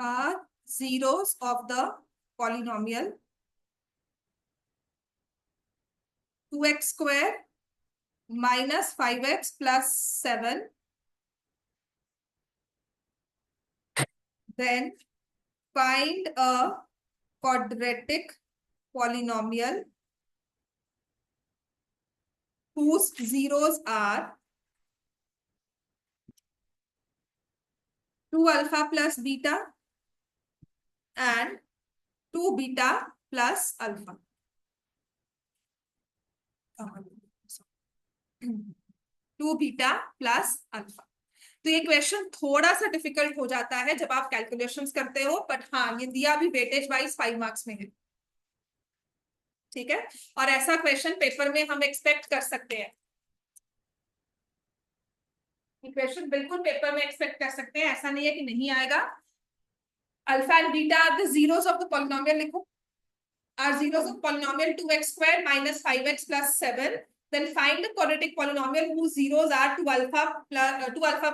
are zeros of the polynomial 2x square minus 5x plus 7. Then find a quadratic polynomial whose zeros are 2 alpha plus beta and 2 beta plus alpha. 2 beta plus alpha. तो ये question थोड़ा सा difficult हो जाता है जब आप calculations करते हो, बट हाँ ये दिया भी वेटेज वाइज 5 मार्क्स में है। ठीक है, और ऐसा क्वेश्चन पेपर में हम एक्सपेक्ट कर सकते हैं। ये क्वेश्चन बिल्कुल पेपर में एक्सपेक्ट कर सकते हैं, ऐसा नहीं है कि नहीं आएगा। Alpha and beta are the zeros of the polynomial, लिखो are zeros of polynomial 2x square minus 5x plus 7. Then find the quadratic polynomial whose zeros are 2 alpha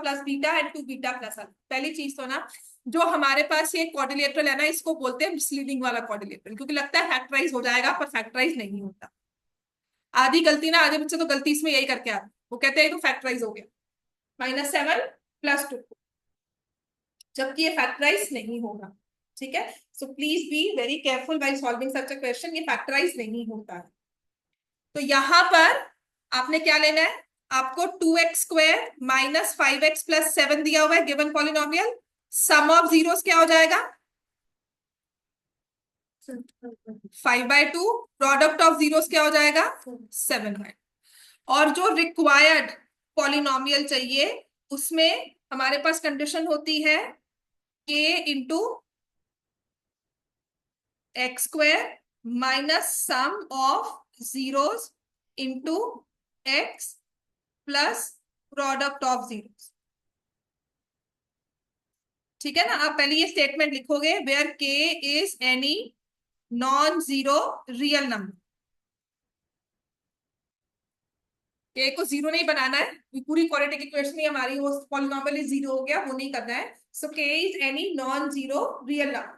plus beta and 2 beta plus alpha. पहली चीज तो ना, जो हमारे पास ये quadrilateral है ना, इसको बोलते हैं मिसलीडिंग वाला क्वाड्रिलेटरल, क्योंकि लगता है फैक्टराइज हो जाएगा पर फैक्टराइज नहीं होता। आधी गलती ना, आधे बच्चे तो गलती इसमें यही करके आते, वो कहते हैं तो फैक्टराइज हो गया -7 + 2, जबकि ये फैक्टराइज नहीं होगा। ठीक है, so please be very careful while solving such a question, ये फैक्टराइज नहीं होता है। तो यहां पर आपने क्या लेना है, आपको 2x square minus 5x plus 7 दिया हुआ है given polynomial. Sum of zeros क्या हो जाएगा 5/2, प्रोडक्ट ऑफ जीरोस क्या हो जाएगा 7/2। और जो रिक्वायर्ड पॉलिनोमियल चाहिए उसमें हमारे पास कंडीशन होती है k into x square minus sum of zeros into x plus product of zeros. ठीक है ना, आप पहले ये स्टेटमेंट लिखोगे where k is any non zero real number. k को जीरो नहीं बनाना है, पूरी क्वाड्रेटिक इक्वेशन ही हमारी वो पॉलिनोमियल जीरो हो गया, वो नहीं करना है। सो k is any non zero real number.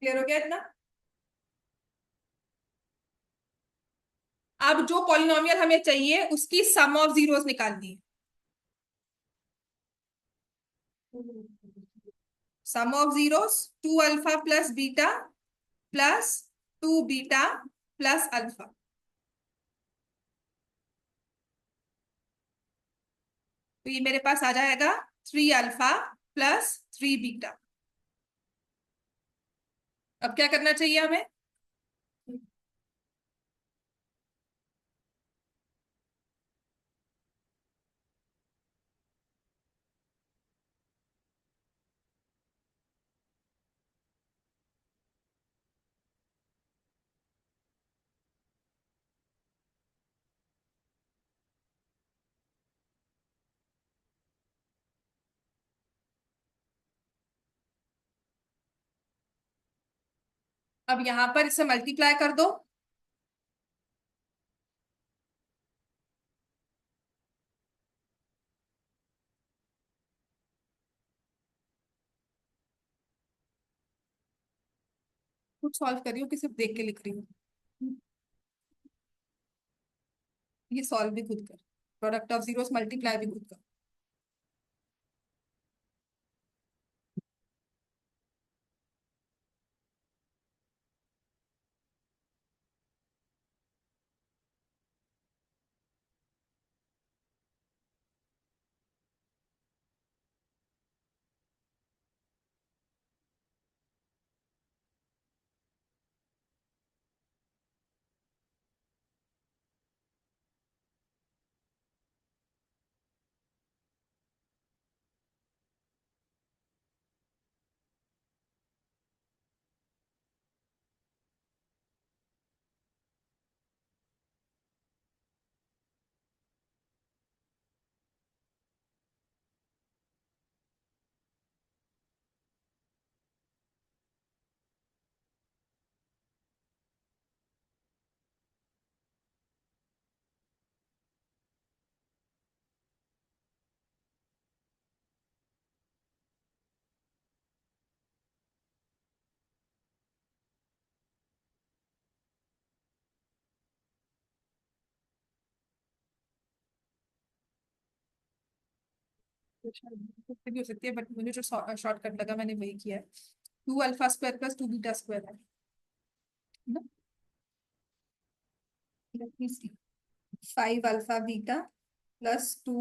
Clear हो गया इतना? अब जो पॉलिनोमियल हमें चाहिए उसकी सम ऑफ जीरोस निकालनी है। Sum of zeros 2 alpha plus beta plus 2 beta plus alpha. तो ये मेरे पास आ जाएगा 3 अल्फा प्लस 3 बीटा। अब क्या करना चाहिए हमें, अब यहां पर इसे मल्टीप्लाई कर दो। खुद सॉल्व कर रही हूँ कि सिर्फ देख के लिख रही हूँ? ये सॉल्व भी खुद कर, प्रोडक्ट ऑफ जीरोस मल्टीप्लाई भी खुद कर। कुछ भी हो सकती है, बट मुझे जो शॉर्टकट लगा मैंने वही किया है। 2 alpha square plus 2 beta square है ना। Let me see. 5 alpha beta +2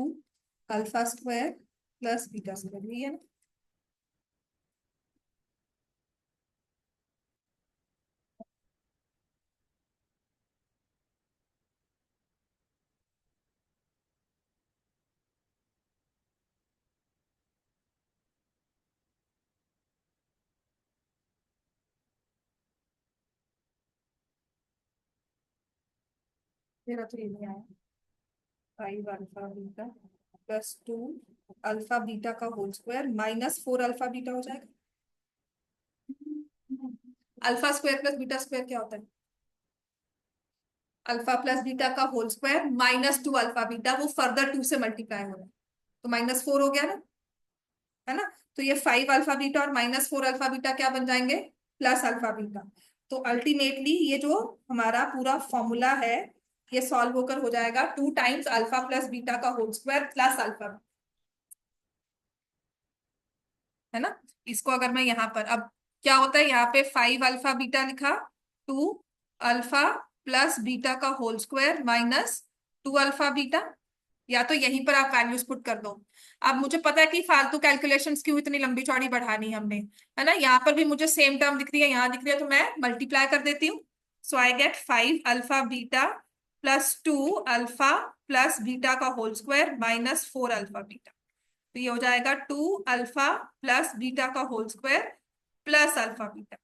alpha square plus beta square, यही है ना। मेरा तो ये नहीं आया। 5 अल्फा बीटा +2 अल्फा बीटा का होल स्क्वायर -4 अल्फा बीटा हो जाएगा। Alpha square plus beta square क्या होता है? अल्फा प्लस बीटा का होल स्क्वायर -2 अल्फा बीटा, वो फर्दर 2 से मल्टीप्लाई हो रहा है, तो -4 हो गया ना, है ना। तो ये 5 अल्फा बीटा और -4 अल्फा बीटा क्या बन जाएंगे? +Alpha beta. तो अल्टीमेटली ये जो हमारा पूरा फॉर्मूला है, ये सॉल्व होकर हो जाएगा 2 टाइम्स अल्फा प्लस बीटा का होल स्क्वायर प्लस अल्फा, है ना। इसको अगर मैं यहाँ पर अब क्या होता है, यहाँ पे 5 अल्फा बीटा लिखा, 2 अल्फा प्लस बीटा का होल स्क्वायर -2 अल्फा बीटा, या तो यहीं पर आप वैल्यूज पुट कर दो। अब मुझे पता है कि फालतू कैलकुलेशंस क्यों इतनी लंबी चौड़ी बढ़ानी हमने, है ना। यहाँ पर भी मुझे सेम टर्म दिख रही है, यहाँ दिख रही है, तो मैं मल्टीप्लाई कर देती हूँ। So I get 5 alpha beta +2 alpha plus beta का होल स्क्वायर -4 अल्फा बीटा। तो ये हो जाएगा 2 अल्फा प्लस बीटा का whole square plus alpha beta.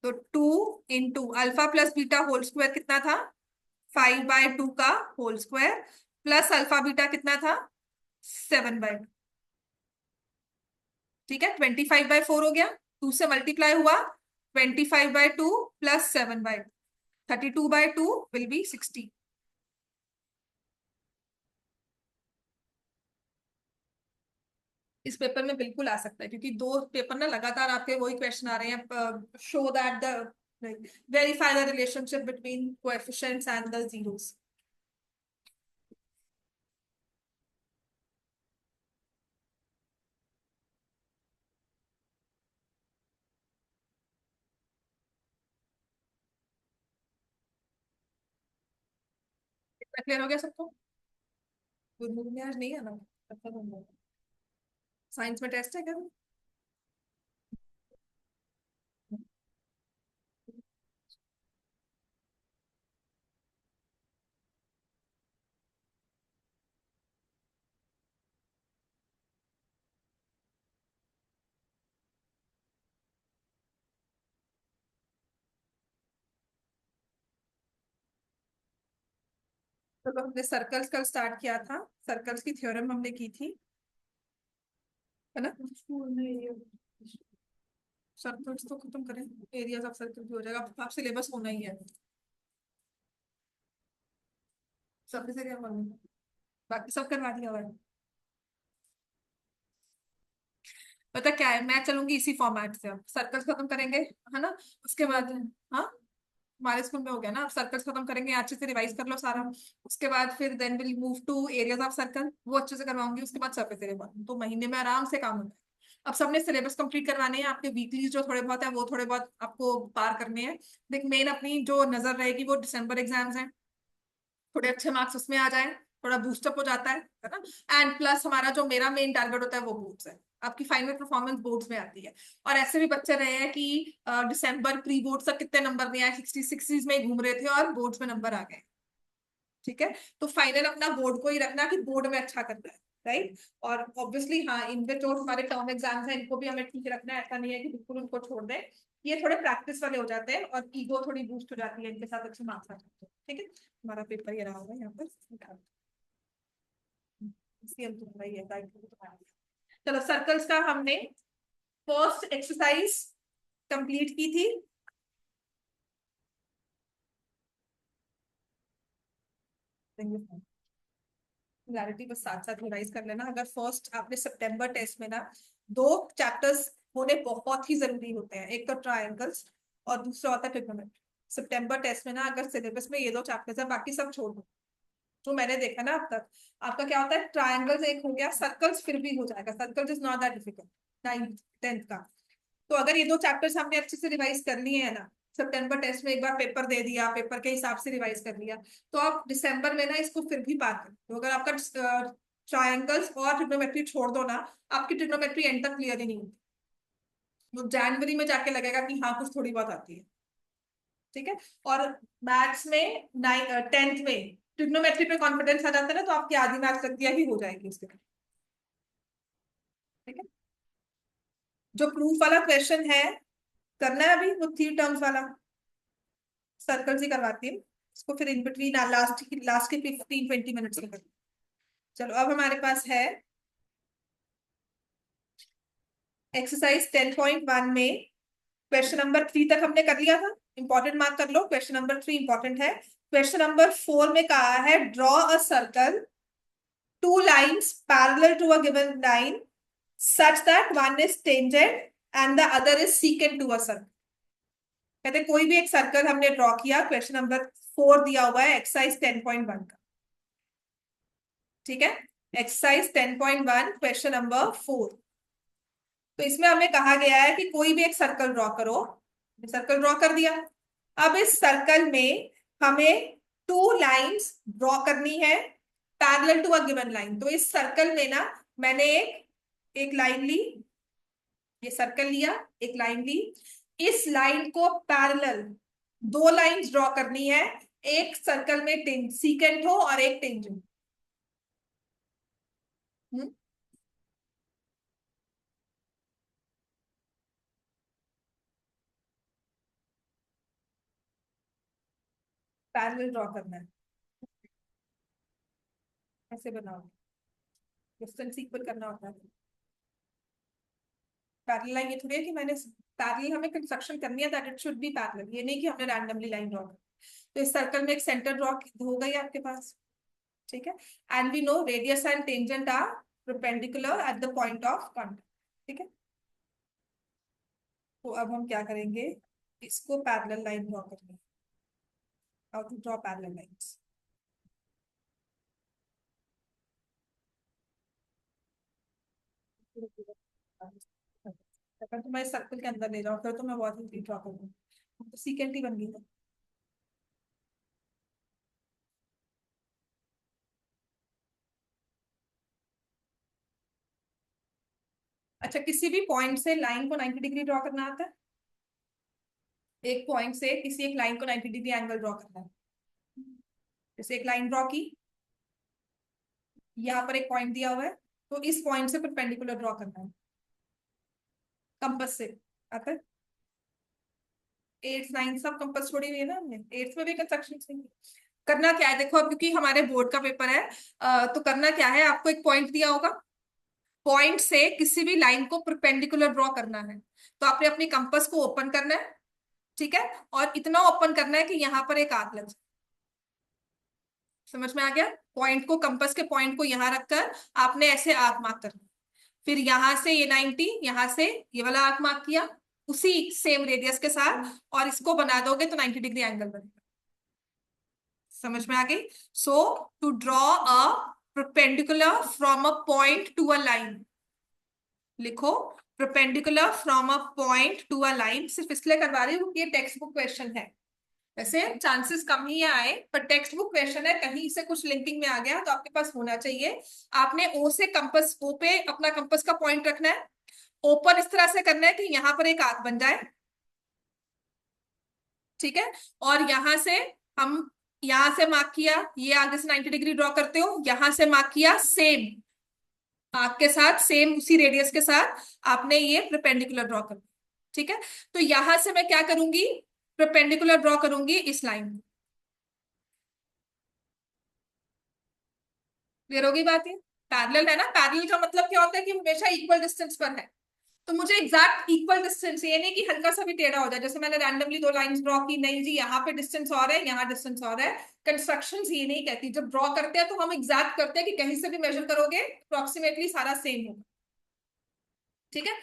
तो 2 × alpha plus beta whole square कितना था? 5/2 का whole square plus alpha beta कितना था? 7/2। ठीक है, 25/4 हो गया, 2 से मल्टीप्लाई हुआ, 25/2 +7/2, 32/2 विल बी 60। इस पेपर में बिल्कुल आ सकता है, क्योंकि 2 पेपर ना लगातार आपके वही क्वेश्चन आ रहे हैं। Show that the verify the relationship between coefficients and the zeros. इतना क्लियर हो गया सबको? गुरमुख में आज नहीं है ना, साइंस में टेस्ट है क्या? तो हमने सर्कल्स कल स्टार्ट किया था, सर्कल्स की थ्योरम हमने की थी, है ना। सर्कल्स तो खत्म करें, एरियाज ऑफ सर्कल भी हो जाएगा, आप सिलेबस होना ही है। सर्फेस एरिया बाकी सब करवा दिया हुआ है। पता क्या है, मैं चलूंगी इसी फॉर्मेट से, अब सर्कल्स खत्म करेंगे, है ना। उसके बाद हाँ, हमारे स्कूल में हो गया ना, अब सर्कल्स खत्म करेंगे, अच्छे से रिवाइज कर लो सारा। उसके बाद फिर then will move to areas of circle, वो अच्छे से करवाऊंगी। उसके बाद सर्फेस एरिया, तो महीने में आराम से काम होता है। अब सबने सिलेबस कंप्लीट करवाने हैं, आपके वीकली जो थोड़े बहुत है वो थोड़े बहुत आपको पार करने हैं। देख, मेन अपनी जो नजर रहेगी वो दिसंबर एग्जाम्स हैं, थोड़े अच्छे मार्क्स उसमें आ जाए, थोड़ा बूस्टअप हो जाता है ना। एंड प्लस हमारा जो मेरा मेन टारगेट होता है वो बोर्ड्स है, आपकी फाइनल परफॉर्मेंस बोर्ड्स में आती है। और ऐसे भी बच्चे रहे हैं कि दिसंबर प्री बोर्ड तक कितने नंबर नहीं आए, 60 में ही घूम रहे थे और बोर्ड्स में नंबर आ गए। ठीक है, तो फाइनल अपना बोर्ड को ही रखना कि बोर्ड में अच्छा करना है, राइट। और ऑब्वियसली हाँ, इनमें जो हमारे टर्म एग्जाम्स हैं इनको भी हमें ठीक रखना है, ऐसा नहीं है कि बिल्कुल उनको छोड़ दें। ये थोड़े प्रैक्टिस वाले हो जाते हैं और ईगो थोड़ी बूस्ट हो जाती है, इनके साथ अच्छे मार्क्स आ जाते हैं। ठीक है, हमारा पेपर ये रहा होगा यहाँ पर सीएम तुम्हारा ही है, गाइड तुम्हारा ही है। चलो, सर्कल्स का हमने फर्स्ट एक्सरसाइज कंप्लीट की थी। क्लैरिटी बस साथ साथ रिवाइज कर लेना। अगर फर्स्ट आपने सितंबर टेस्ट में ना 2 चैप्टर्स होने बहुत ही जरूरी होते हैं, एक तो ट्रायंगल्स और दूसरा होता है ट्रिग्नोमेट्री। सितंबर टेस्ट में ना अगर सिलेबस में ये 2 चैप्टर्स है, बाकी सब छोड़ दो, जो मैंने देखा ना अब तक, आपका क्या होता है, ट्रायंगल्स एक हो गया, सर्कल्स फिर भी हो जाएगा, circles is not that difficult 9th 10th का। तो अगर ये दो चैप्टर्स हमने अच्छे से रिवाइज कर लिए है ना, सितंबर टेस्ट में एक बार पेपर दे दिया, पेपर के हिसाब से रिवाइज कर लिया, तो आप दिसंबर में ना इसको फिर भी पार कर, तो अगर आपका ट्रायंगल्स और ट्रिग्नोमेट्री छोड़ दो ना, आपकी ट्रिग्नोमेट्री एंड तक क्लियर ही नहीं होती, वो जनवरी में जाके लगेगा कि हाँ कुछ थोड़ी बहुत आती है। ठीक है। और मैथ्स में 10th में ट्रिग्नोमेट्री पे कॉन्फिडेंस आ जाता है ना, तो आपकी आधी मैथ्स तक ही हो जाएगी उसके बाद। ठीक है। जो प्रूफ वाला क्वेश्चन है, करना है अभी वो 3 टर्म्स वाला, सर्कल्स ही करवाती हूँ इसको, फिर इन बिटवीन लास्ट के 15-20 मिनट्स में कर। चलो अब हमारे पास है एक्सरसाइज 10.1 में क्वेश्चन नंबर 3 तक हमने कर लिया था, इंपॉर्टेंट मार्क कर लो, क्वेश्चन नंबर 3 इंपॉर्टेंट है। क्वेश्चन नंबर 4 में कहा है draw a circle, two lines parallel to a given line such that one is tangent and the other is secant to a circle। कहते कोई भी एक सर्कल हमने ड्रॉ किया, क्वेश्चन नंबर 4 दिया हुआ है एक्सरसाइज 10.1 का। ठीक है, एक्सरसाइज 10.1 क्वेश्चन नंबर 4। तो इसमें हमें कहा गया है कि कोई भी एक सर्कल ड्रॉ करो, सर्कल ड्रॉ कर दिया। अब इस सर्कल में हमें 2 लाइंस ड्रॉ करनी है parallel to a given line. तो इस सर्कल में ना मैंने एक एक लाइन ली, ये सर्कल लिया, एक लाइन ली, इस लाइन को पैरेलल 2 लाइंस ड्रॉ करनी है, एक सर्कल में सीकेंट हो और एक टेंजेंट। पैरेलल ड्रॉ करना है, ऐसे बनाओ, डिस्टेंस इक्वल करना होता है। पैरेलल लाइन ये थोड़ी है कि मैंने पैरेलल, हमें कंस्ट्रक्शन करनी है that it should be parallel, ये नहीं कि हमने रैंडमली लाइन ड्रॉ कर। तो इस सर्कल में एक सेंटर ड्रॉ हो गई आपके पास। ठीक है, and we know radius and tangent are perpendicular at the point of contact. ठीक है, तो अब हम क्या करेंगे, इसको पैरेलल लाइन ड्रॉ करेंगे। How to draw parallel lines. अगर तो मैं सर्कल के अंदर ले जाऊँ फिर तो मैं बहुत ही ड्रॉ करूंगी, तो सीकेंट ही बन गई है। अच्छा, किसी भी पॉइंट से लाइन को 90 डिग्री ड्रॉ करना आता है, एक पॉइंट से किसी एक लाइन को 90 डिग्री एंगल ड्रॉ करना है। जैसे एक लाइन ड्रॉ की, यहाँ पर एक पॉइंट दिया हुआ है, तो इस पॉइंट से परपेंडिकुलर ड्रॉ करना है कंपास से। आता है, 8 9 सब कंपास छोड़ी हुई है ना हमने, 8th में भी कंस्ट्रक्शन से करना क्या है देखो, अब क्योंकि हमारे बोर्ड का पेपर है, तो करना क्या है, आपको एक पॉइंट दिया होगा, पॉइंट से किसी भी लाइन को परपेंडिकुलर ड्रॉ करना है, तो आपने अपनी कंपास को ओपन करना है। ठीक है, और इतना ओपन करना है कि यहाँ पर एक आर्क लग जाए। समझ में आ गया, पॉइंट को, कंपास के पॉइंट को यहाँ रखकर आपने ऐसे आर्क मार्क करना, फिर यहाँ से ये 90, यहाँ से ये वाला आर्क मार्क किया उसी सेम रेडियस के साथ, और इसको बना दोगे तो 90 डिग्री एंगल बनेगा। समझ में आ गई। So to draw a perpendicular from a point to a line, लिखो perpendicular from a point to a line, सिर्फ इसलिए करवा रही हूँ क्योंकि ये टेक्स्ट बुक क्वेश्चन है, वैसे चांसेस कम ही आए, पर टेक्स्ट बुक क्वेश्चन है, कहीं से कुछ लिंकिंग में आ गया तो आपके पास होना चाहिए। आपने ओ से कंपास, ओ पे अपना कंपास का पॉइंट रखना है, ओपन इस तरह से करना है कि यहाँ पर एक आर्क बन जाए। ठीक है, और यहां से हम, यहां से मार्क किया, ये आगे से 90 डिग्री ड्रॉ करते हो, यहां से मार्क किया सेम आर्क के साथ, सेम उसी रेडियस के साथ आपने ये परपेंडिकुलर ड्रॉ कर। ठीक है, तो यहां से मैं क्या करूंगी, परपेंडिकुलर ड्रॉ करूंगी इस लाइन। क्लियर होगी बात, ये पैरेलल है ना, पैरेलल का मतलब क्या होता है कि हमेशा इक्वल डिस्टेंस पर है, तो मुझे एग्जैक्ट इक्वल डिस्टेंस, ये नहीं कि हल्का सा भी टेढ़ा हो जाए, जैसे मैंने रैंडमली 2 लाइंस ड्रॉ की, नहीं जी यहाँ पे डिस्टेंस और है, यहाँ डिस्टेंस और है। कंस्ट्रक्शन ये नहीं कहती, जब ड्रॉ करते हैं तो हम एग्जैक्ट करते हैं कि कहीं से भी मेजर करोगे अप्रोक्सीमेटली सारा सेम होगा। ठीक है,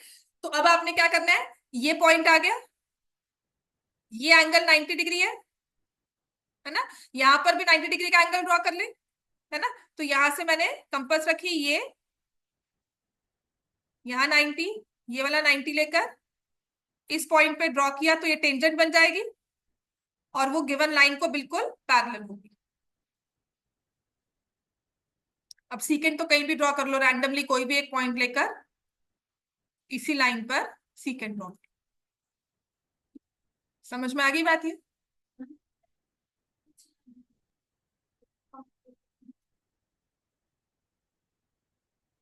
तो अब आपने क्या करना है, ये पॉइंट आ गया, ये एंगल 90 डिग्री है ना, यहाँ पर भी 90 डिग्री का एंगल ड्रॉ कर ले। है ना। तो यहां से मैंने कंपास रखी, ये यहाँ 90, ये वाला 90 लेकर इस पॉइंट पे ड्रॉ किया, तो ये टेंजेंट बन जाएगी और वो गिवन लाइन को बिल्कुल पैरेलल होगी। अब सीकेंट तो कहीं भी ड्रॉ कर लो रैंडमली, कोई भी एक पॉइंट लेकर इसी लाइन पर सीकेंट ड्रॉ। समझ में आ गई बात ये?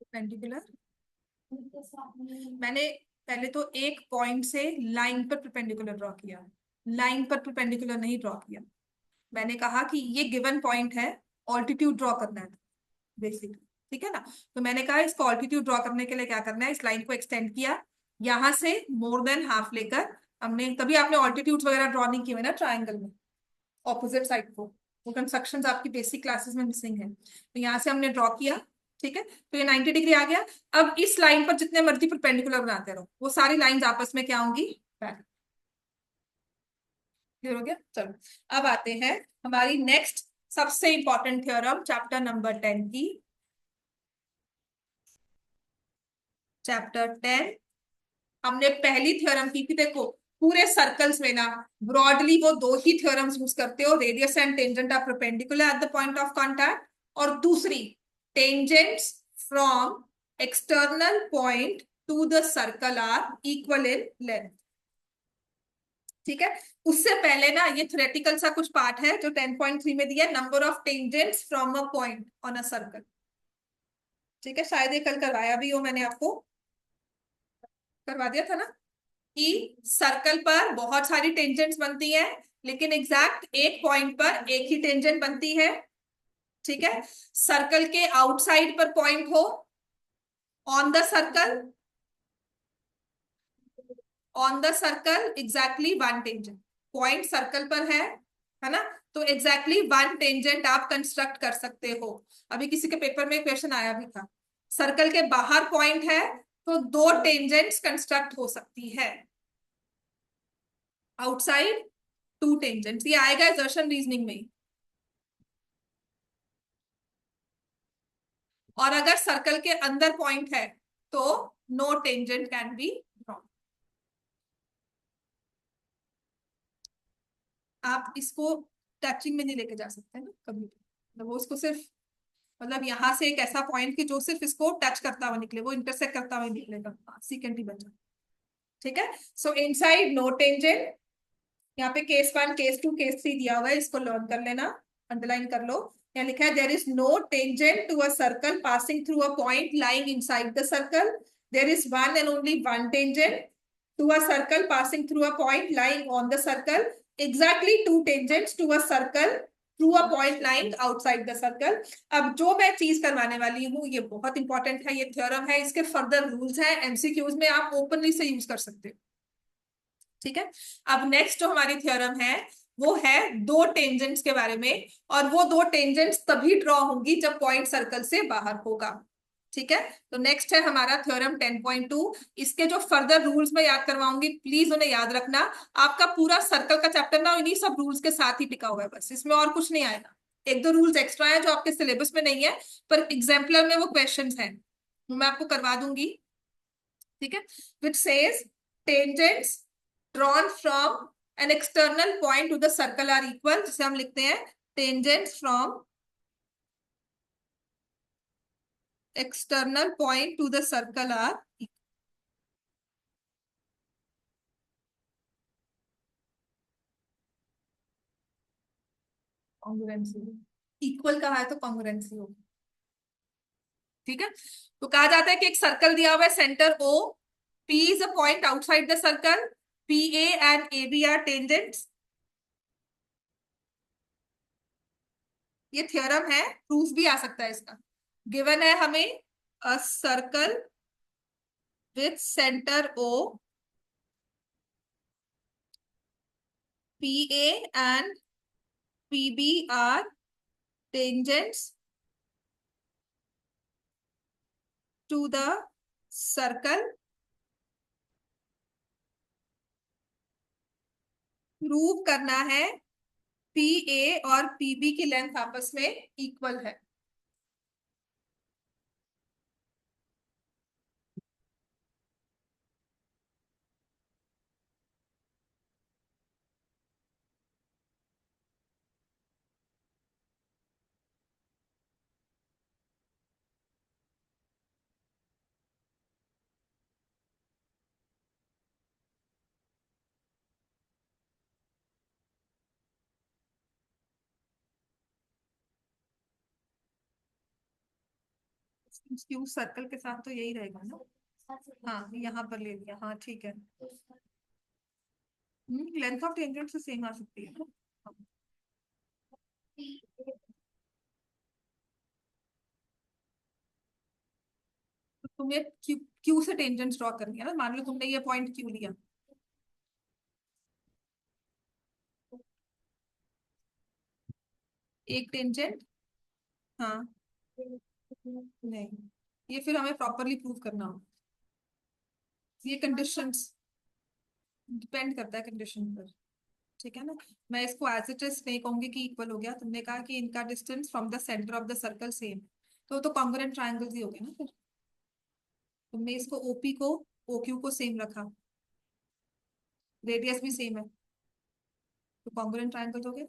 परपेंडिकुलर, मैंने पहले तो एक पॉइंट से लाइन पर परपेंडिकुलर ड्रॉ किया, लाइन पर परपेंडिकुलर नहीं ड्रॉ किया। मैंने कहा कि ये गिवन पॉइंट है, ऑल्टीट्यूड ड्रॉ करना है बेसिकली, ठीक है ना। तो मैंने कहा इसको ऑल्टीट्यूड ड्रॉ करने के लिए क्या करना है, इस लाइन को एक्सटेंड किया यहां से मोर देन हाफ लेकर। हमने कभी आपने ऑल्टीट्यूड वगैरह ड्रॉ नहीं किए हुए ना ट्राइंगल में, ऑपोजिट साइड को, वो कंस्ट्रक्शंस आपकी बेसिक क्लासेस में मिसिंग है। तो यहाँ से हमने ड्रॉ किया, ठीक है, तो ये 90 डिग्री आ गया। अब इस लाइन पर जितने मर्जी परपेंडिकुलर बनाते रहो, वो सारी लाइंस आपस में क्या होंगी, पैरेलल। क्लियर हो गया? चलो अब आते हैं हमारी नेक्स्ट सबसे इंपॉर्टेंट थ्योरम, चैप्टर नंबर 10 की। चैप्टर 10 हमने पहली थ्योरम की थी, देखो पूरे सर्कल्स में ना ब्रॉडली वो दो ही थ्योरम्स यूज करते हो, radius and tangent are perpendicular at the point of contact, और दूसरी tangents from external point to the circle are equal in length. ठीक है, उससे पहले ना ये थ्योरेटिकल सा कुछ पार्ट है जो 10.3 में दिया है, number of tangents from a point on a circle. ठीक है, शायद ये कल करवाया भी हो मैंने आपको, करवा दिया था ना, कि सर्कल पर बहुत सारी टेंजेंट्स बनती है लेकिन एग्जैक्ट एक पॉइंट पर एक ही टेंजेंट बनती है। ठीक है, सर्कल के आउटसाइड पर पॉइंट हो on the circle, on the circle exactly one tangent, point circle पर है ना, तो एग्जैक्टली वन टेंजेंट आप कंस्ट्रक्ट कर सकते हो। अभी किसी के पेपर में क्वेश्चन आया भी था, सर्कल के बाहर पॉइंट है तो दो टेंजेंट्स कंस्ट्रक्ट हो सकती है, आउटसाइड टू टेंजेंट्स, ये आएगा एक्सर्शन रीजनिंग में। और अगर सर्कल के अंदर पॉइंट है तो no tangent can be drawn. आप इसको टचिंग में नहीं लेके जा सकते ना कभी भी, मतलब वो उसको सिर्फ, मतलब यहाँ से एक ऐसा पॉइंट कि जो सिर्फ इसको टच करता हुआ निकले, वो इंटरसेक्ट करता हुआ निकलेगा, सीकेंट ही बन जाए। ठीक है, सो इनसाइड नो टेंजेंट, यहाँ पे केस 1 केस 2 केस 3 दिया हुआ है, इसको लर्न कर लेना, अंडरलाइन कर लो। यहाँ लिखा है there is no tangent to a circle passing through a point lying inside the circle, there is one and only one tangent to a circle passing through a point lying on the circle, exactly two tangents to a circle through a point lying outside the circle. अब जो मैं चीज करवाने वाली हूँ ये बहुत important है, ये थ्योरम है, इसके फर्दर रूल्स हैं, एमसीक्यूज में आप ओपनली से यूज कर सकते हो। ठीक है, अब नेक्स्ट जो हमारी थ्योरम है वो है दो टेंजेंट्स के बारे में, और वो दो टेंजेंट्स तभी ड्रॉ होंगी जब पॉइंट सर्कल से बाहर होगा। ठीक है, तो नेक्स्ट है हमारा थ्योरम 10.2। इसके जो फर्दर रूल्स मैं याद करवाऊंगी, प्लीज उन्हें याद रखना। आपका पूरा सर्कल का चैप्टर ना इन्हीं सब रूल्स के साथ ही टिका हुआ है, बस इसमें और कुछ नहीं आएगा। एक दो रूल्स एक्स्ट्रा है जो आपके सिलेबस में नहीं है, पर एग्जाम्पलर में वो क्वेश्चंस हैं, मैं आपको करवा दूंगी। ठीक है, which says tangents drawn from an external point to the circle are equal, जिसे हम लिखते हैं tangents from external point to the circle are equal। Congruency, equal कहा है तो कॉन्ग्रुएंसी होगी। ठीक है, तो कहा जाता है कि एक सर्कल दिया हुआ है centre O, P is a point outside the circle, P A and A B are tangents. ये थ्योरम है, प्रूफ भी आ सकता है इसका। गिवन है हमें a circle with centre O, PA and PB are tangents to the circle, prove करना है PA और PB की लेंथ आपस में इक्वल है। क्यू सर्कल के साथ तो यही रहेगा ना। हाँ यहाँ पर ले लिया, हाँ ठीक है। लेंथ ऑफ टेंजेंट से सेम आ सकती है। हाँ। तो तुम्हें क्यू क्यू से टेंजेंट ड्रॉ करनी है ना, मान लो तुमने ये पॉइंट क्यू लिया। एक टेंजेंट। हाँ। नहीं, ये फिर हमें प्रॉपरली प्रूव करना होगा। ये कंडीशंस डिपेंड करता है कंडीशन पर। ठीक है ना। मैं इसको एज इट इज नहीं कहूंगी कि इक्वल हो गया, तुमने कहा कि इनका distance from the centre of the circle same, तो कॉन्ग्रुएंट ट्रायंगल्स ही हो गए ना फिर। तुमने इसको ओपी को ओक्यू को सेम रखा, रेडियस भी सेम है, तो कॉन्ग्रुएंट ट्रायंगल हो गए।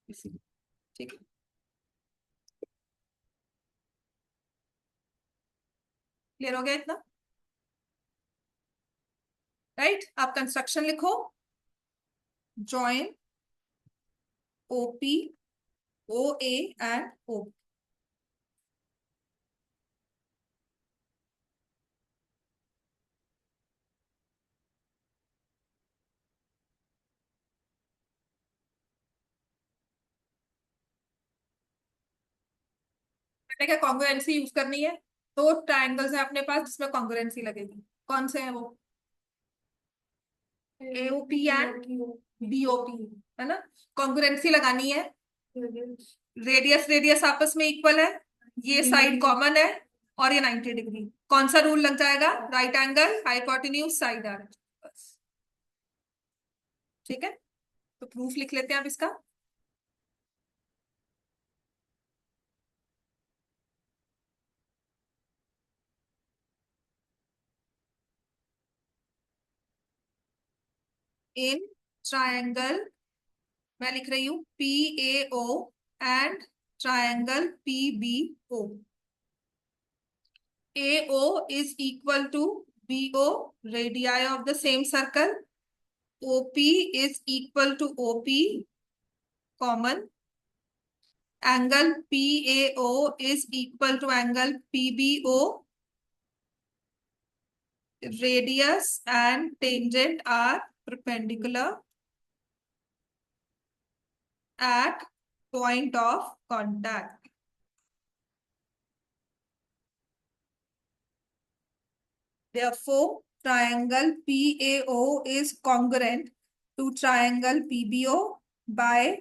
इसीलिए। ठीक है। क्लियर हो गया इतना? राइट, आप कंस्ट्रक्शन लिखो। Join OP O A and O. मैंने क्या कॉन्ग्रुएंसी यूज करनी है? दो ट्रायंगल्स है अपने पास जिसमें कॉन्ग्रुएंसी लगेगी, कौन से हैं वो? एओपी एंड बीओपी, है ना। कॉन्ग्रुएंसी लगानी है। रेडियस रेडियस आपस में इक्वल है, ये साइड कॉमन है, और ये 90 डिग्री। कौन सा रूल लग जाएगा? Right angle hypotenuse side arc. बस। ठीक है, तो प्रूफ लिख लेते हैं आप इसका। इन ट्रायंगल, मैं लिख रही हूं P A O and triangle P B O, AO is equal to BO, radii of the same circle. OP is equal to OP, common. Angle PAO is equal to angle PBO. Radius and tangent are perpendicular at point of contact. Therefore, triangle PAO is congruent to triangle PBO by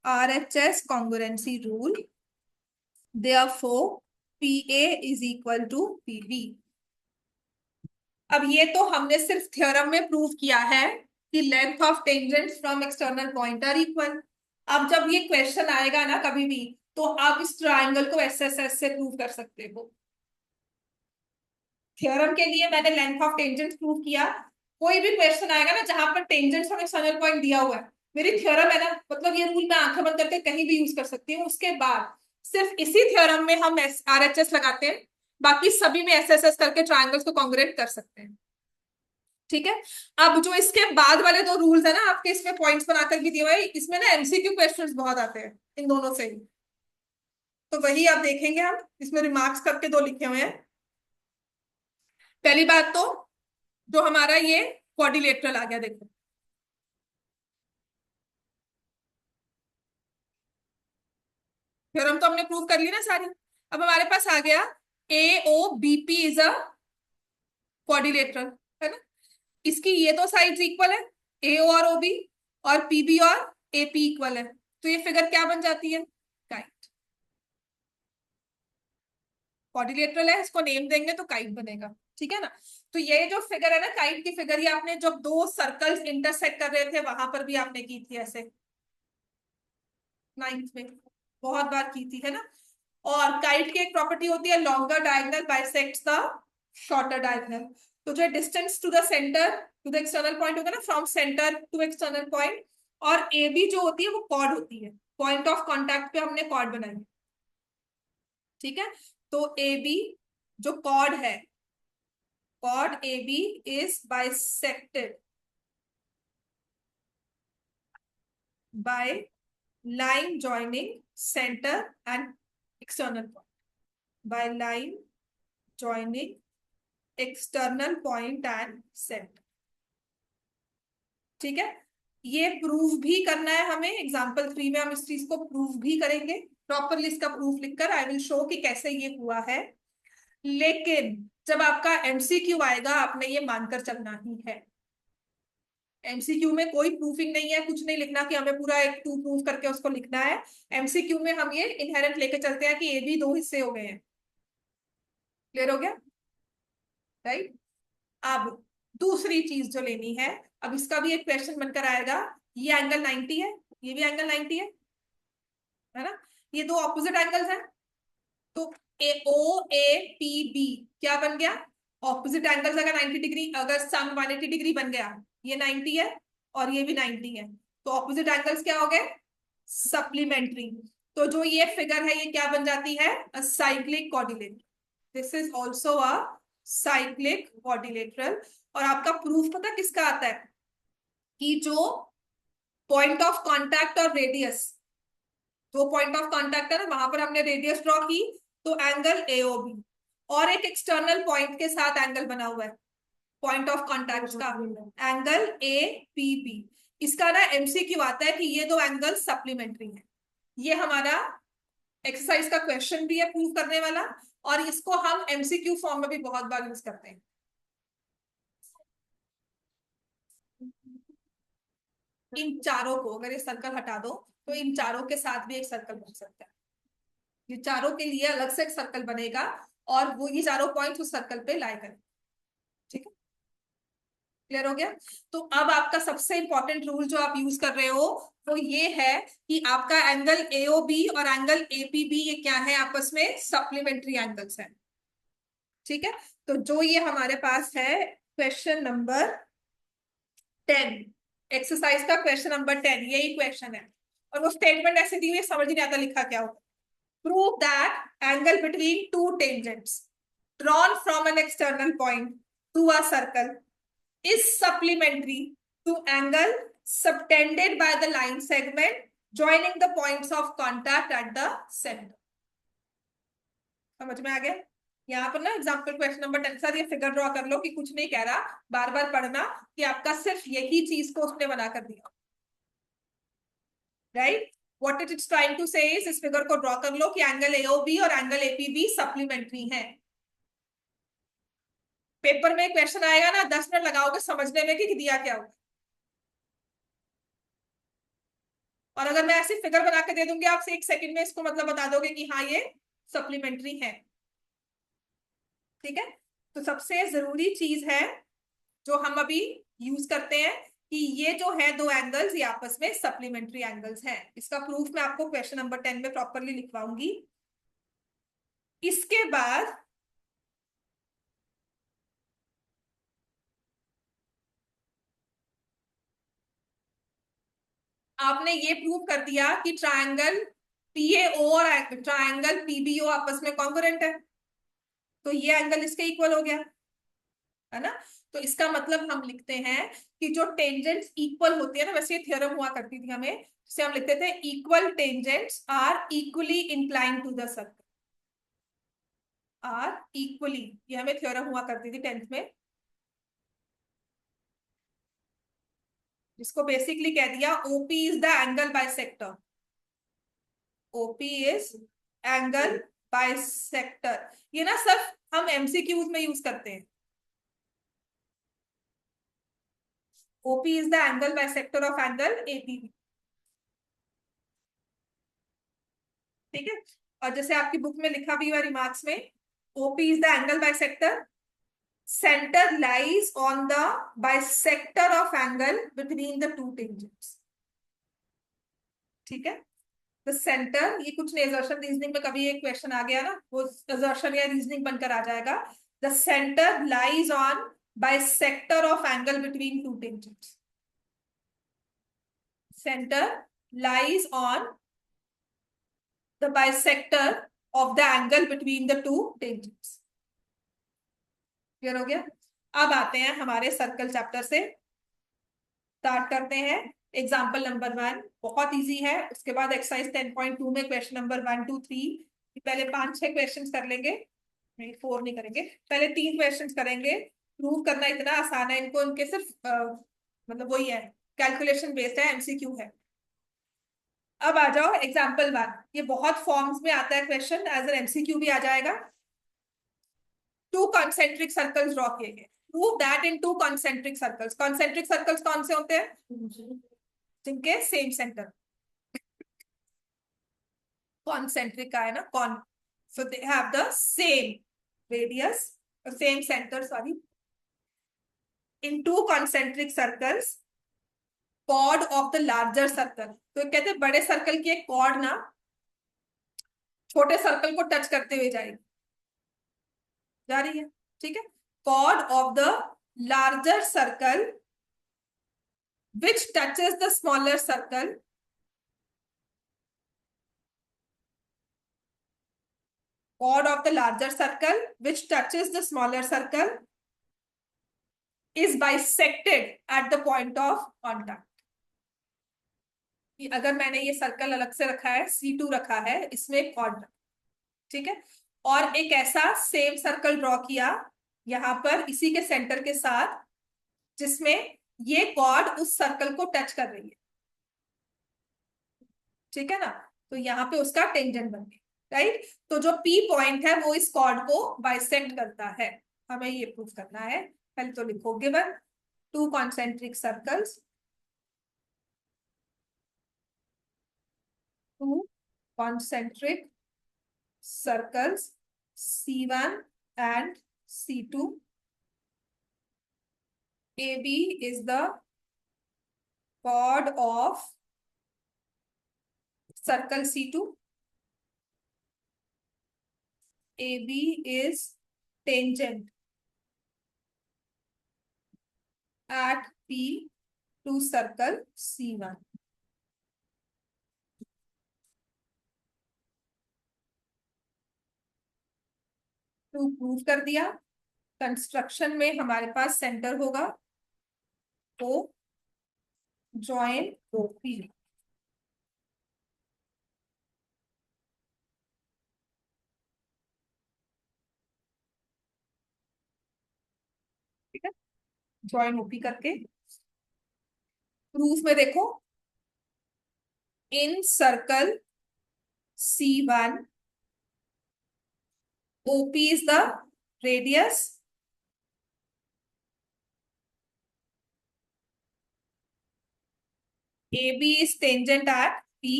RHS congruency rule. Therefore, PA is equal to PB. अब ये तो हमने सिर्फ theorem में prove किया है कि length of tangents from external point are equal. अब जब ये क्वेश्चन आएगा ना कभी भी, तो आप इस ट्रायंगल को एसएसएस से प्रूव कर सकते हो। थ्योरम के लिए मैंने लेंथ ऑफ टेंजेंट प्रूव किया। कोई भी क्वेश्चन आएगा ना जहां पर टेंजेंट और एक्सटर्नल पॉइंट दिया हुआ है, मेरी थ्योरम है ना, मतलब ये रूल मैं आंखें बंद करके कहीं भी यूज कर सकती हूँ। उसके बाद सिर्फ इसी थ्योरम में हम आरएचएस लगाते हैं, बाकी सभी में एसएसएस करके ट्रायंगल्स को कॉन्ग्रुएंट कर सकते हैं। ठीक है। अब जो इसके बाद वाले दो रूल्स है ना, आपके इसमें पॉइंट्स बनाकर भी दिए हुए हैं, इसमें ना एमसीक्यू क्वेश्चंस बहुत आते हैं इन दोनों से ही, तो वही आप देखेंगे। हम इसमें रिमार्क्स करके दो लिखे हुए हैं। पहली बात तो जो हमारा ये क्वाड्रिलेटरल आ गया, देखो थ्योरम तो हमने प्रूव कर ली ना सारी। अब हमारे पास आ गया A O B P is a quadrilateral, है ना। इसकी ये तो साइड्स इक्वल है, ए ओ और ओ बी, और पी बी और ए पी इक्वल है, तो ये फिगर क्या बन जाती है? काइट। क्वाड्रिलेटरल है, इसको नेम देंगे तो काइट बनेगा। ठीक है ना। तो ये जो फिगर है ना काइट की फिगर, ये आपने जब दो सर्कल्स इंटरसेक्ट कर रहे थे वहां पर भी आपने की थी ऐसे, नाइन्थ में बहुत बार की थी, है ना। और काइट की एक प्रॉपर्टी होती है, longer diagonal bisects the shorter diagonal. तो जो distance to the centre to the external point होगा ना, from centre to external point, और ए बी जो होती है वो कॉर्ड होती है, पॉइंट ऑफ कॉन्टैक्ट पे हमने कॉर्ड बनाई। ठीक है। तो ए बी जो कॉर्ड है, chord A B is bisected by line joining center and external point by line joining external point and centre. ठीक है, ये प्रूव भी करना है हमें। एग्जाम्पल 3 में हम इस चीज को प्रूव भी करेंगे प्रॉपरली। इसका प्रूफ लिखकर आई विल शो कि कैसे ये हुआ है। लेकिन जब आपका एमसीक्यू आएगा आपने ये मानकर चलना ही है। एमसीक्यू में कोई प्रूफिंग नहीं है, कुछ नहीं लिखना कि हमें पूरा एक टू प्रूफ करके उसको लिखना है। एमसीक्यू में हम ये इनहेरेंट लेके चलते हैं कि ये भी दो हिस्से हो गए हैं। क्लियर हो गया? राइट। अब दूसरी चीज जो लेनी है, अब इसका भी एक क्वेश्चन बनकर आएगा। ये एंगल 90 है, ये भी एंगल 90 है ना? ये दो ऑपोजिट एंगल्स हैं, तो ए ओ ए पी बी क्या बन गया? Opposite angles. अगर 90 डिग्री, अगर सम 180 डिग्री बन गया, ये 90 है और ये भी 90 है, तो ऑपोजिट एंगल्स क्या हो गए? सप्लीमेंट्री। तो जो ये फिगर है ये क्या बन जाती है? A cyclic quadrilateral. This is also a cyclic quadrilateral. और आपका प्रूफ पता किसका आता है? कि जो पॉइंट ऑफ कांटेक्ट और रेडियस, दो पॉइंट ऑफ कांटेक्ट है ना, वहां पर हमने रेडियस ड्रॉ की, तो एंगल एओबी और एक एक्सटर्नल पॉइंट के साथ एंगल बना हुआ है पॉइंट ऑफ कांटेक्ट का, एंगल ए पी बी। इसका ना एमसीक्यू आता है कि ये दो एंगल सप्लीमेंट्री है। ये हमारा एक्सरसाइज का क्वेश्चन भी है प्रूव करने वाला, और इसको हम एमसीक्यू फॉर्म में भी बहुत बार यूज करते हैं। इन चारों को अगर ये सर्कल हटा दो तो इन चारों के साथ भी एक सर्कल बन सकता है। ये चारों के लिए अलग से एक सर्कल बनेगा और वो ये चारों पॉइंट्स उस सर्कल पे लाई करें। ठीक है, क्लियर हो गया? तो अब आपका सबसे इंपॉर्टेंट रूल जो आप यूज कर रहे हो वो ये है कि आपका एंगल एओबी और एंगल एपीबी ये क्या है? आपस में सप्लीमेंट्री एंगल्स हैं। ठीक है, तो जो ये हमारे पास है क्वेश्चन नंबर 10, एक्सरसाइज का क्वेश्चन नंबर 10, यही क्वेश्चन है। और वो स्टेटमेंट ऐसे दी हुई है, समझ नहीं आता लिखा क्या होगा। Prove that angle between two tangents drawn from an external point to a circle is supplementary to angle subtended by the line segment joining the points of contact at the center। समझ में आ गया? यहाँ पर ना example question number 10 के साथ ये figure draw कर लो कि कुछ नहीं कह रहा, बार बार पढ़ना कि आपका सिर्फ यही चीज को उसने बना कर दिया। Right, what it is trying to say is, इस फिगर को ड्रॉ कर लो कि एंगल एओबी और एंगल एपीबी सप्लीमेंट्री हैं। पेपर में क्वेश्चन आएगा ना, 10 मिनट लगाओगे समझने में कि दिया क्या होगा। और अगर मैं ऐसी फिगर बना के दे दूंगी आपसे, 1 सेकंड में इसको मतलब बता दोगे कि हाँ ये सप्लीमेंट्री है। ठीक है, तो सबसे जरूरी चीज है जो हम अभी यूज करते हैं कि ये जो है दो एंगल्स ये आपस में सप्लीमेंट्री एंगल्स हैं। इसका प्रूफ मैं आपको क्वेश्चन नंबर 10 में प्रॉपरली लिखवाऊंगी। इसके बाद आपने ये प्रूव कर दिया कि ट्रायंगल पीएओ और ट्रायंगल पीबीओ आपस में कॉन्ग्रुएंट है, तो ये एंगल इसके इक्वल हो गया, है ना? तो इसका मतलब हम लिखते हैं कि जो टेंजेंट्स इक्वल होती है ना, वैसे ये थ्योरम हुआ करती थी हमें, जिसे हम लिखते थे equal tangents are equally inclined to the circle. Are equally, ये हमें थ्योरम हुआ करती थी 10th में, जिसको बेसिकली कह दिया OP is the angle bisector. OP is angle bisector. ये ना सिर्फ हम एमसीक्यूज में यूज करते हैं। OP is the angle bisector of angle APB. ठीक है, और जैसे आपकी बुक में लिखा भी हुआ रिमार्क्स में, OP is the angle bisector, centre lies on the bisector of angle between the two tangents. ठीक है, द सेंटर, ये कुछ नहीं, असर्शन रीजनिंग में कभी एक क्वेश्चन आ गया ना, वो असर्शन या रीजनिंग बनकर आ जाएगा। The centre lies on bisector of angle between two tangents. Centre lies on the bisector of the angle between the two tangents. Clear हो गया? अब आते हैं हमारे सर्कल चैप्टर से, स्टार्ट करते हैं। एग्जाम्पल नंबर 1 बहुत इजी है, उसके बाद एक्सरसाइज 10.2 में क्वेश्चन नंबर 1 2 3 पहले 5-6 क्वेश्चंस कर लेंगे, नहीं 4 नहीं करेंगे, पहले 3 क्वेश्चंस करेंगे। प्रूव करना इतना आसान है, इनको उनके सिर्फ मतलब वही है, कैलकुलेशन बेस्ड है, एमसीक्यू है। अब आ जाओ एग्जाम्पल 1। ये बहुत फॉर्म्स में आता है क्वेश्चन, एज एन एमसीक्यू भी आ जाएगा। टू कॉन्सेंट्रिक सर्कल्स ड्रॉ किए गए, prove that in two concentric circles. Concentric circles कौन से होते हैं? जिनके सेम सेंटर। कॉन्सेंट्रिक का है ना con, so they have the same radius, same centre, sorry. In two concentric circles, chord of the larger circle, तो कहते हैं बड़े सर्कल की एक कॉर्ड ना छोटे सर्कल को टच करते हुए जाएगी, जा रही है, ठीक है। Chord of the larger circle which touches the smaller circle, chord of the larger circle which touches the smaller circle is bisected at the point of contact। अगर मैंने ये सर्कल अलग से रखा है, C2 रखा है, इसमें कॉर्ड, ठीक है, और एक ऐसा सेम सर्कल ड्रॉ किया यहां पर इसी के सेंटर के साथ, जिसमें ये कॉर्ड उस सर्कल को टच कर रही है, ठीक है ना, तो यहाँ पे उसका टेंजेंट बन गया, राइट। तो जो P पॉइंट है वो इस कॉर्ड को बाइसेक्ट करता है, हमें ये प्रूव करना है। पहले तो लिखो given to concentric circles, to concentric circles C1 and C2, AB is the chord of circle C2, AB is tangent at P to circle C1। तो प्रूव कर दिया। कंस्ट्रक्शन में हमारे पास सेंटर होगा, तो जॉइन ओपी, ठीक है, जॉइन ओपी करके प्रूफ में देखो, इन circle C1 OP is the radius, AB is tangent at P।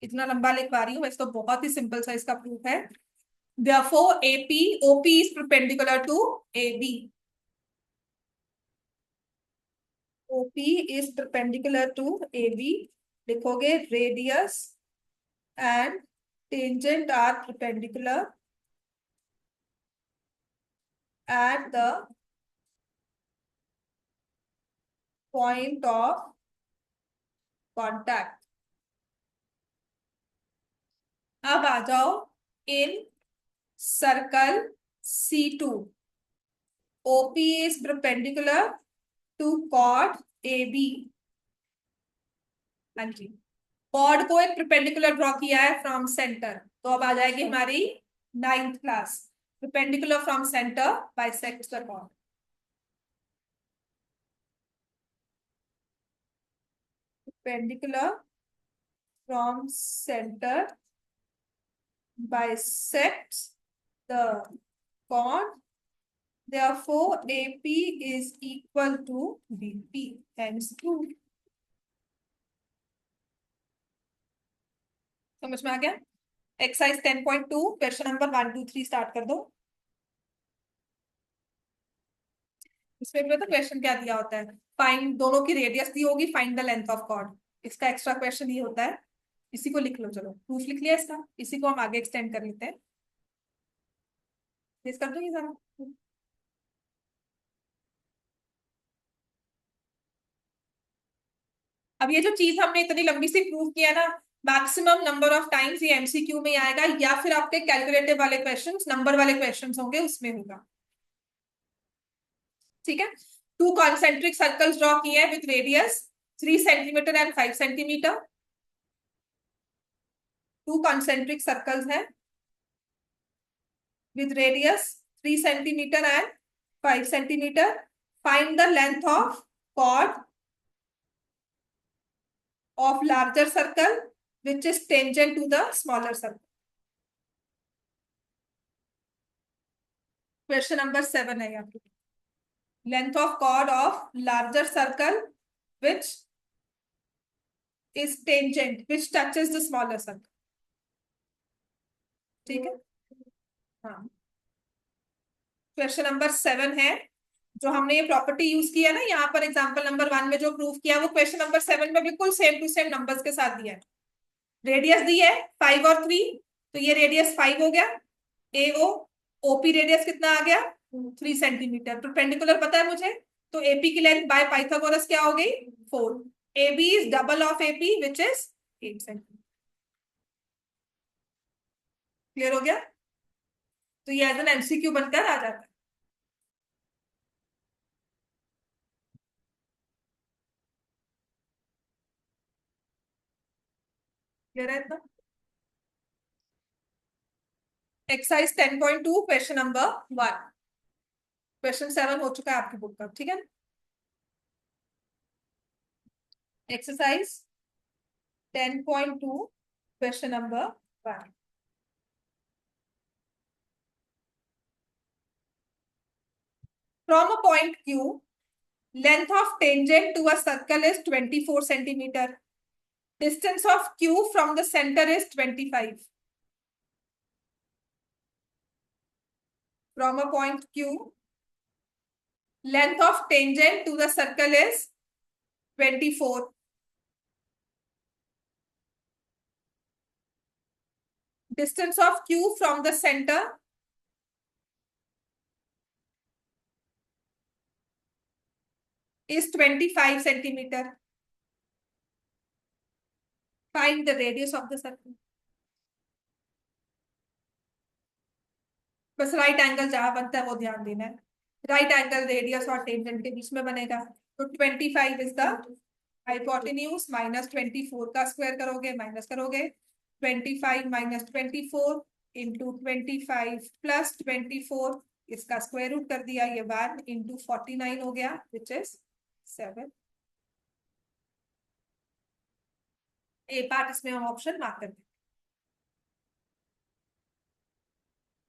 इतना लंबा लिख पा रही हूँ वैसे तो बहुत ही सिंपल सा इसका प्रूफ है। Therefore AP OP is perpendicular to AB, OP is perpendicular to AB। लिखोगे radius and tangent are perpendicular at the point of contact। अब आ जाओ in circle C2 OP is perpendicular to chord AB। हाँ जी, cord को एक perpendicular draw किया है from centre, तो अब आ जाएगी हमारी 9th class, perpendicular from centre bisects the chord. Perpendicular from centre bisects the chord, therefore AP is equal to BP, hence proved। समझ में आ गया? एक्सरसाइज 10.2 क्वेश्चन नंबर 1 2 3 स्टार्ट कर दो। इसमें भी तो क्वेश्चन क्या दिया होता है, फाइंड, दोनों की रेडियस दी होगी, find the length of chord, इसका एक्स्ट्रा क्वेश्चन ये होता है। इसी को लिख लो, चलो प्रूफ लिख लिया इसका, इसी को हम आगे एक्सटेंड कर लेते हैं। कर दो ये जरा। अब ये जो चीज हमने इतनी लंबी सी प्रूव किया ना, मैक्सिमम नंबर ऑफ टाइम्स ये एमसीक्यू में आएगा, या फिर आपके कैलकुलेटिव वाले क्वेश्चंस, नंबर वाले क्वेश्चंस होंगे उसमें होगा, ठीक है। टू कॉन्सेंट्रिक सर्कल्स ड्रॉ किए हैं with radius 3 centimetre and 5 centimetre. To concentric circles हैं with radius 3 centimeter and 5 centimeter. Find the length of chord of larger circle which is tangent to the smaller circle. Question number 7 है यहाँ पे. Length of chord of larger circle which is tangent, which touches the smaller circle. ठीक है. हाँ. Question number 7 है. जो हमने ये प्रॉपर्टी यूज किया ना यहाँ पर एग्जांपल नंबर 1 में जो प्रूव किया वो क्वेश्चन नंबर 7 में बिल्कुल सेम टू सेम नंबर्स के साथ दिया है. रेडियस दी है 5 और 3, तो ये रेडियस 5 हो गया. एओ ओपी रेडियस कितना आ गया 3 सेंटीमीटर. परपेंडिकुलर पता है मुझे, तो एपी की लेंथ बाय पाइथागोरस क्या हो गई 4. AB is double of AP which is 8 centimetre. Clear हो गया. तो ये एज एन एमसीक्यू बनकर आ जाता है. क्लियर है इतना. Exercise 10.2 question number 1. क्वेश्चन 7 हो चुका है आपकी बुक का. ठीक है. Exercise 10.2 question number 1. From a point Q, length of tangent to a circle is 24 centimeter. Distance of Q from the center is 25. From a point Q, length of tangent to the circle is 24. Distance of Q from the center is 25 centimeter. Find the radius of the circle. बस right angle जहां बनता है वो ध्यान देना है. Right angle radius और tangent के बीच में बनेगा. तो 25 इज द हाइपोटेन्यूज. माइनस 24 का स्क्वायर करोगे, माइनस करोगे 25 माइनस 24 इंटू 25 प्लस 24, इसका स्क्वायर रूट कर दिया, ये 1 इंटू 49 हो गया विच इज 7. ए पार्ट इसमें हम ऑप्शन मार्क कर दें.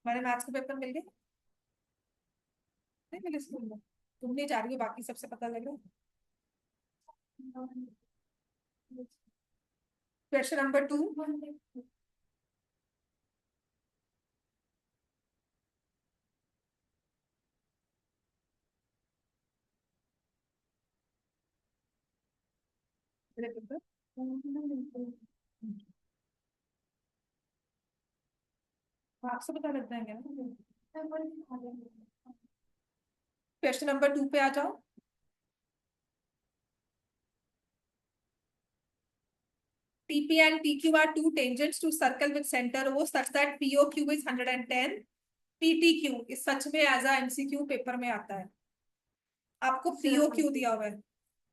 हमारे मैथ्स के पेपर मिल गए नहीं मिले स्कूल में. तुम नहीं जा रही हो, बाकी सबसे पता लग रहा है. Question number 2. आपसे पता लगता है क्या. क्वेश्चन नंबर 2 पे आ जाओ. TP and TQ are two tangents to circle with center O such that POQ is 110. PTQ इस सच में एज अ MCQ पेपर में आता है. आपको POQ दिया हुआ है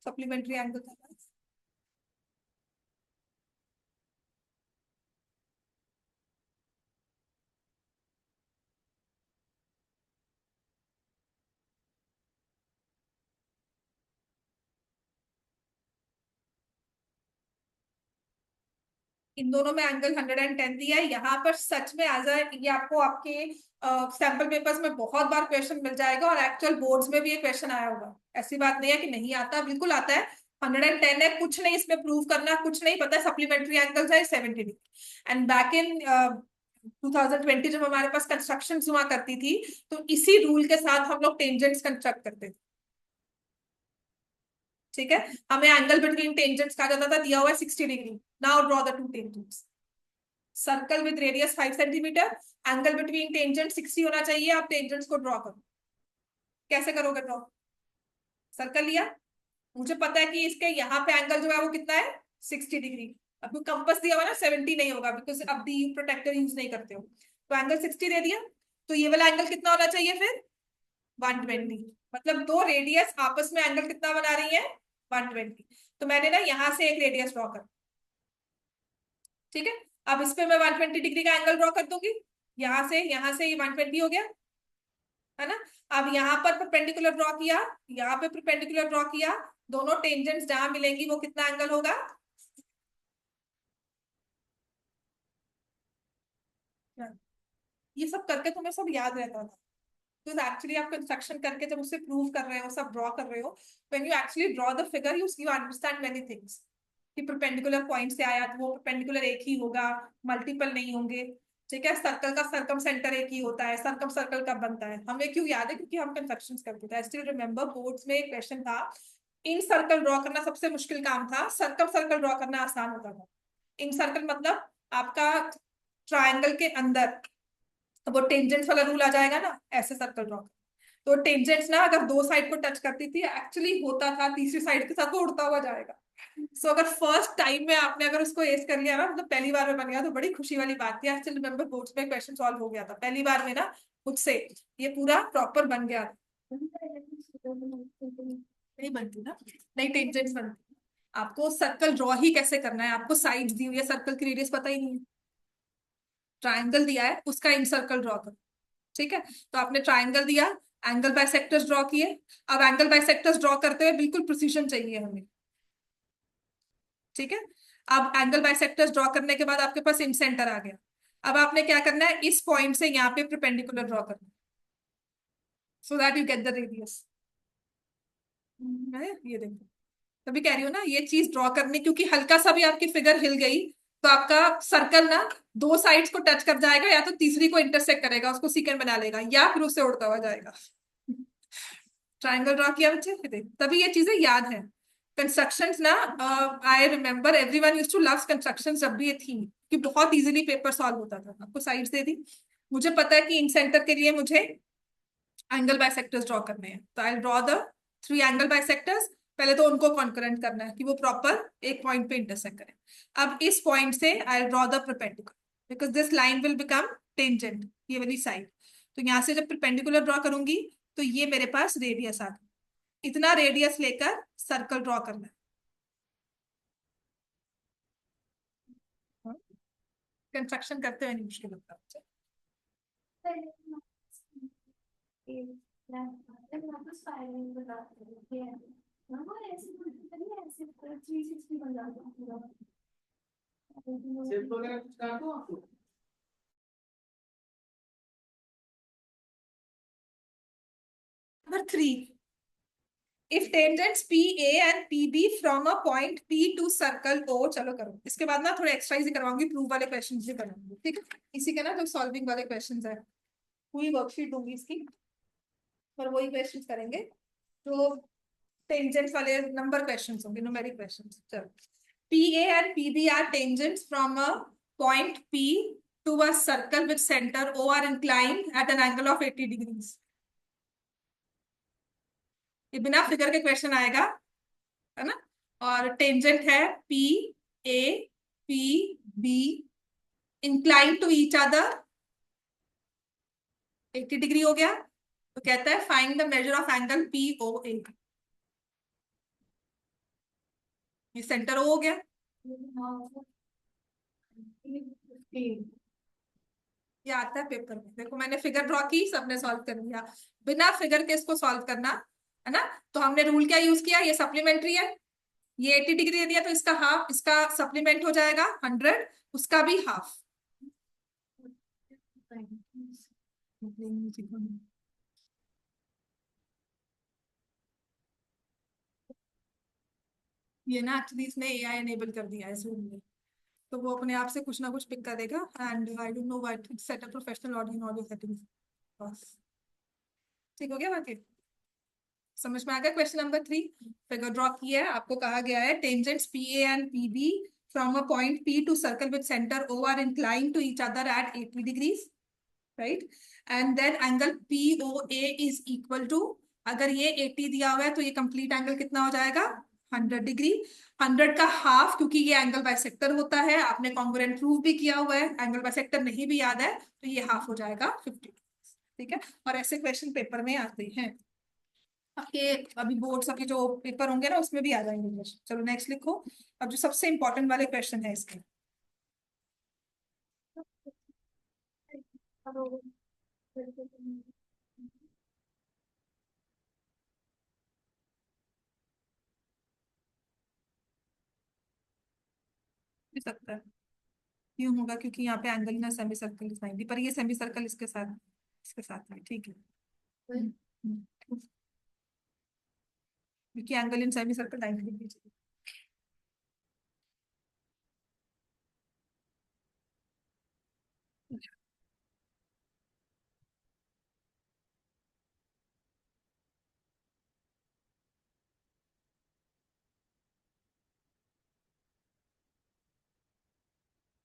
सप्लीमेंट्री एंगल था. इन दोनों में एंगल 110 दिया है. यहाँ पर सच में एज ये आपको आपके सैंपल पेपर्स में बहुत बार क्वेश्चन मिल जाएगा और एक्चुअल बोर्ड्स में भी ये क्वेश्चन आया होगा. ऐसी बात नहीं है कि नहीं आता, बिल्कुल आता है. 110 है, कुछ नहीं इसमें प्रूव करना, कुछ नहीं पता. सप्लीमेंट्री एंगल्स है 70 डिग्री. एंड बैक इन 2020 जब हमारे पास कंस्ट्रक्शन हुआ करती थी तो इसी रूल के साथ हम लोग टेंजेंट्स कंस्ट्रक्ट करते थे. ठीक है. हमें एंगल बिटवीन टेंजेंट्स कहा जाता था, दिया हुआ है 60 degree. Now draw the two tangents. Circle with radius 5 centimetre, angle between tangent 60 होना चाहिए. आप टेंजेंट्स को ड्रॉ करो. कैसे करोगे ड्रॉ. सर्कल लिया, मुझे पता है कि इसके यहाँ पे एंगल जो है वो कितना है 60 डिग्री. अब कंपास दिया हुआ ना 70 नहीं होगा बिकॉज अब डी प्रोटेक्टर यूज नहीं करते हो. तो एंगल 60 दे दिया, तो ये वाला एंगल कितना होना चाहिए फिर 120. मतलब दो रेडियस आपस में एंगल कितना बना रही है 120. तो मैंने ना यहां से एक रेडियस ड्रॉ कर. ठीक है. अब इस पे मैं 120 डिग्री का एंगल ड्रॉ कर दूंगी, यहाँ से ये 120 हो गया, है ना। अब यहाँ पर परपेंडिकुलर ड्रॉ किया, यहाँ पे परपेंडिकुलर ड्रॉ किया, दोनों टेंजेंट्स जहां मिलेंगी वो कितना एंगल होगा? ये सब करके तुम्हें सब याद रहता था, तो एक्चुअली आप कंस्ट्रक्शन करके जब उसे प्रूव कर रहे हो, सब ड्रॉ कर रहे हो, when you actually draw the figure you understand many things, कि परपेंडिकुलर पॉइंट से आया तो वो परपेंडिकुलर एक ही होगा, मल्टीपल नहीं होंगे। ठीक है, सर्कल का सर्कम सेंटर एक ही होता है, सर्कम सर्कल कब बनता है हमें क्यों याद है? क्योंकि हम कंस्ट्रक्शंस करते थे। आई स्टिल रिमेंबर बोर्ड्स में एक क्वेश्चन था, इन सर्कल ड्रॉ करना सबसे मुश्किल काम था, सर्कम सर्कल ड्रॉ करना आसान होता था। इन सर्कल मतलब आपका ट्रायंगल के अंदर वो टेंजेंट्स वाला रूल आ जाएगा ना, ऐसे सर्कल ड्रॉ। तो टेंजेंट्स ना अगर दो साइड को टच करती थी, एक्चुअली होता था तीसरी साइड के साथ वो उड़ता हुआ जाएगा। सो अगर फर्स्ट टाइम में आपने अगर उसको एस कर लिया ना, मतलब पहली बार में बन गया, तो बड़ी खुशी वाली बात थी। एक्चुअली रिमेंबर बोर्ड्स में क्वेश्चन सॉल्व हो गया था पहली बार में ना, मुझसे ये पूरा प्रॉपर बन गया था। नहीं बनती ना, नहीं टेंजेंट्स बनती। आपको सर्कल ड्रॉ ही कैसे करना है, आपको साइड्स दी हुई है, सर्कल की रेडियस पता ही नहीं है, ट्राइंगल दिया है उसका इन सर्कल ड्रॉ करो। ठीक है, तो आपने ट्राइंगल दिया, एंगल बाइसेक्टर्स ड्रॉ किए। अब एंगल बाइसेक्टर्स ड्रॉ करते हुए बिल्कुल प्रिसीजन चाहिए हमें। ठीक है, अब एंगल बाइसेक्टर्स ड्रॉ करने के बाद आपके पास इन सेंटर आ गया। अब आपने क्या करना है, इस पॉइंट से यहाँ पे परपेंडिकुलर ड्रॉ करना है, so that you get the radius. ये देखो, तभी कह रही हूँ ना ये चीज ड्रॉ करनी, क्योंकि हल्का सा भी आपकी फिगर हिल गई तो आपका सर्कल ना दो साइड्स को टच कर जाएगा, या तो तीसरी को इंटरसेक्ट करेगा, उसको सीकेंड बना लेगा, या फिर उससे उड़ता हुआ जाएगा। ट्राइंगल ड्रॉ किया बच्चे, तभी ये चीजें याद है। कंस्ट्रक्शंस ना, I remember everyone used to love constructions जब भी ये थी, कि बहुत इजीली पेपर सॉल्व होता था। आपको साइड्स दे दी, मुझे पता है कि इन सेंटर के लिए मुझे एंगल बाइसेक्टर्स ड्रॉ करने हैं, तो I draw the 3 angle bisectors. पहले तो उनको कॉन्करेंट करना है कि वो प्रॉपर एक पॉइंट पे इंटरसेक्ट करें। अब इस पॉइंट से I draw the perpendicular, because this line will become tangent, ये वाली साइड। तो यहाँ से जब परपेंडिकुलर ड्रॉ करूंगी तो ये मेरे पास रेडियस आ गई, इतना रेडियस लेकर सर्कल ड्रॉ करना है। कंस्ट्रक्शन करते हुए नहीं मुश्किल होता। Number 3, if tangents PA and PB from a point P to circle O, चलो करो। इसके बाद ना थोड़े एक्सरसाइज ही करवाऊंगी, प्रूफ वाले क्वेश्चंस भी करवाऊंगी। ठीक है, इसी के ना जो सॉल्विंग वाले क्वेश्चंस है, पूरी वर्कशीट दूंगी इसकी, और वही क्वेश्चंस करेंगे जो टेंजेंट्स वाले नंबर क्वेश्चंस होंगे, न्यूमेरिक क्वेश्चंस। चलो, PA and PB are tangents from a point P to a circle with center O are inclined at an angle of 80 degrees। ये बिना फिगर के क्वेश्चन आएगा, है ना। और टेंजेंट है P A P B, inclined to each other 80 degree हो गया, तो कहता है find the measure of angle P O A. ये सेंटर ओ हो गया, ये आता है पेपर में। देखो मैंने फिगर ड्रॉ की, सबने सॉल्व कर लिया। बिना फिगर के इसको सॉल्व करना, है ना। तो हमने रूल क्या यूज किया, ये सप्लीमेंट्री है, ये 80 डिग्री दे दिया तो इसका हाफ, इसका सप्लीमेंट हो जाएगा 100, उसका भी हाफ। ये ना एक्चुअली इसने एआई एनेबल कर दिया है Zoom में, तो वो अपने आप से कुछ ना कुछ पिक करेगा, and I don't know what it set a professional audio audio settings. बस ठीक हो गया बाकी, समझ में आ गया। क्वेश्चन नंबर 3, फिगर ड्रॉ की है, आपको कहा गया है tangents P A and P B from a point P to circle with centre O are incline to each other at 80 degrees, right. And then angle P O A is equal to, अगर ये 80 दिया हुआ है तो ये complete angle कितना हो जाएगा, 100 डिग्री। 100 का हाफ, क्योंकि ये एंगल बाइसेक्टर होता है, आपने कॉन्ग्रुएंट प्रूव भी किया हुआ है, एंगल बाइसेक्टर नहीं भी याद है तो ये हाफ हो जाएगा 50। ठीक है, और ऐसे क्वेश्चन पेपर में आते हैं आपके, अभी बोर्ड्स के जो पेपर होंगे ना उसमें भी आ जाएंगे क्वेश्चन। चलो नेक्स्ट लिखो, अब जो सबसे इंपॉर्टेंट वाले क्वेश्चन है इसके, हो सकता है क्यों होगा, क्योंकि यहाँ पे एंगल ना सेमी सर्कल इज 90, पर ये सेमी सर्कल इसके साथ में ठीक है। क्योंकि angle in semi circle 90 degree.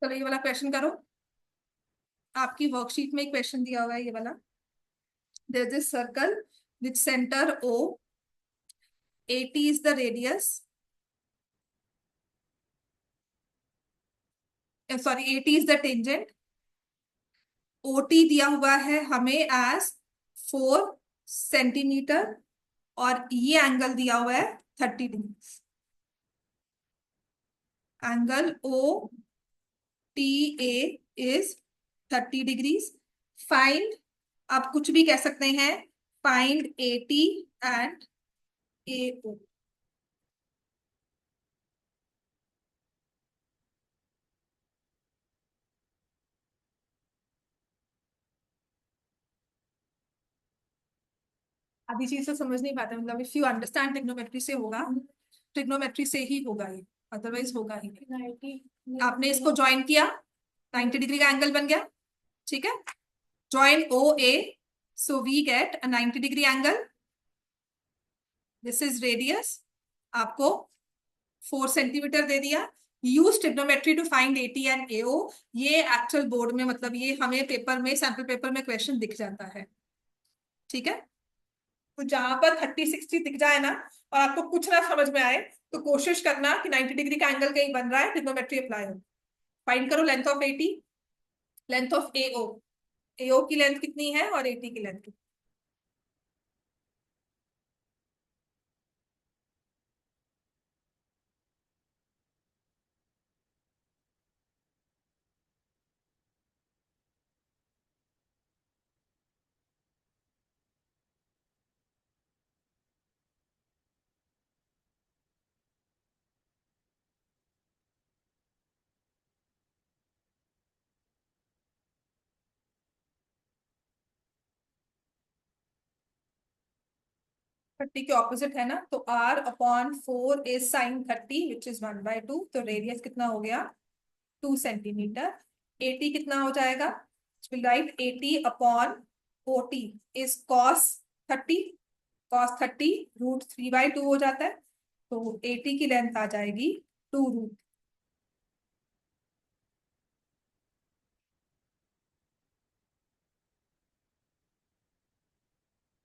चलो ये वाला क्वेश्चन करो। आपकी वर्कशीट में एक क्वेश्चन दिया हुआ है ये वाला। There is circle with centre O, 80 is the radius, sorry 80 is the tangent, OT दिया हुआ है हमें एज 4 सेंटीमीटर, और ये एंगल दिया हुआ है 30 degree. Angle O T A is 30 degrees. Find, आप कुछ भी कह सकते हैं, find A T and A O. आधी चीज तो समझ नहीं पाते, मतलब इफ यू अंडरस्टैंड ट्रिग्नोमेट्री से होगा, ट्रिग्नोमेट्री से ही होगा ये, अदरवाइज होगा ही नहीं। आपने इसको ज्वाइन किया, 90 डिग्री का एंगल बन गया, ठीक है। Join O A, so we get a 90 degree angle. This is radius, आपको 4 सेंटीमीटर दे दिया। Use trigonometry to find AT and AO. ये एक्चुअल बोर्ड में, मतलब ये हमें पेपर में, सैंपल पेपर में क्वेश्चन दिख जाता है, ठीक है। तो जहां पर 30 60 दिख जाए ना, और आपको कुछ ना समझ में आए, तो कोशिश करना कि 90 डिग्री का एंगल कहीं बन रहा है, ट्रिग्नोमेट्री अप्लाई हो। फाइंड करो length of AT, length of AO, AO की लेंथ कितनी है और एटी की लेंथ कितनी। थर्टी के ऑपोजिट है ना, तो r upon 4 is sine 30 which is 1/2। तो रेडियस कितना हो गया, 2 सेंटीमीटर। एटी कितना हो जाएगा, right, eighty upon OT is cos 30, cos 30 √3/2 हो जाता है। तो एटी की लेंथ आ जाएगी 2 रूट।